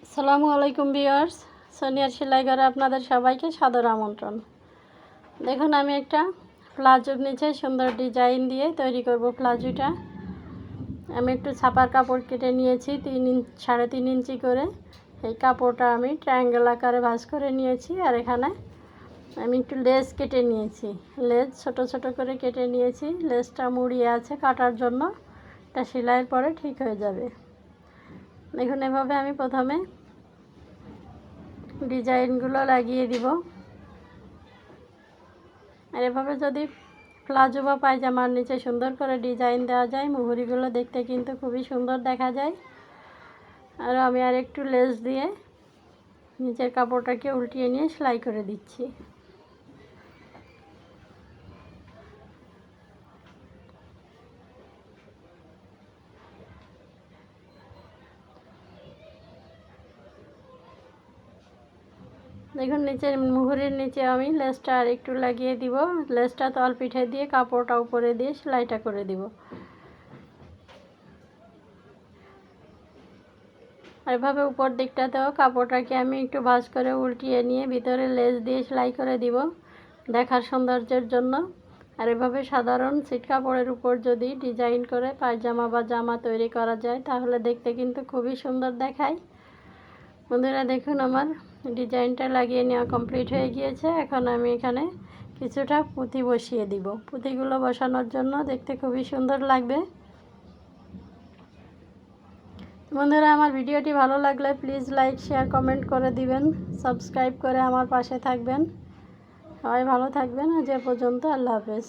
আসসালামু আলাইকুম ভিউয়ার্স, সোনিয়ার সেলাই ঘরে আপনাদের সবাইকে সাদর আমন্ত্রণ। দেখুন, আমি একটা প্লাজোর নিচে সুন্দর ডিজাইন দিয়ে তৈরি করব প্লাজোটা। আমি একটু ছাপার কাপড় কেটে নিয়েছি 3.5 ইঞ্চি করে। এই কাপড়টা আমি ট্রায়াঙ্গেল আকারে ভাঁজ করে নিয়েছি। আর এখানে আমি একটু লেস কেটে নিয়েছি, লেস ছোট ছোট করে কেটে নিয়েছি। লেসটা মুড়িয়ে আছে কাটার জন্য, এটা সেলাইয়ের পরে ঠিক হয়ে যাবে। দেখুন, এভাবে আমি প্রথমে ডিজাইনগুলো লাগিয়ে দিব। আর এভাবে যদি প্লাজো বা পায়জামার নিচে সুন্দর করে ডিজাইন দেওয়া যায়, মুহুরিগুলো দেখতে কিন্তু খুবই সুন্দর দেখা যায়। আর আমি আর একটু লেস দিয়ে নিচের কাপড়টাকে উল্টিয়ে নিয়ে সেলাই করে দিচ্ছি। দেখুন, নিচের মুহুরির নিচে আমি লেসটা আর একটু লাগিয়ে দিব। লেসটা তল পিঠে দিয়ে কাপড়টা উপরে দিয়ে সেলাইটা করে দিব। এভাবে উপর দিকটাতেও কাপড়টাকে আমি একটু ভাঁজ করে উল্টিয়ে নিয়ে ভিতরে লেস দিয়ে সেলাই করে দিব দেখার সৌন্দর্যের জন্য। আর এভাবে সাধারণ সিট কাপড়ের উপর যদি ডিজাইন করে পায়জামা বা জামা তৈরি করা যায়, তাহলে দেখতে কিন্তু খুবই সুন্দর দেখায়। বন্ধুরা, দেখুন, আমার ডিজাইনটা লাগিয়ে নেওয়া কমপ্লিট হয়ে গিয়েছে। এখন আমি এখানে কিছুটা পুঁতি বসিয়ে দিব। পুঁতিগুলো বসানোর জন্য দেখতে খুবই সুন্দর লাগবে। বন্ধুরা, আমার ভিডিওটি ভালো লাগলে প্লিজ লাইক, শেয়ার, কমেন্ট করে দিবেন। সাবস্ক্রাইব করে আমার পাশে থাকবেন। সবাই ভালো থাকবেন। আজ এ পর্যন্ত, আল্লাহ হাফেজ।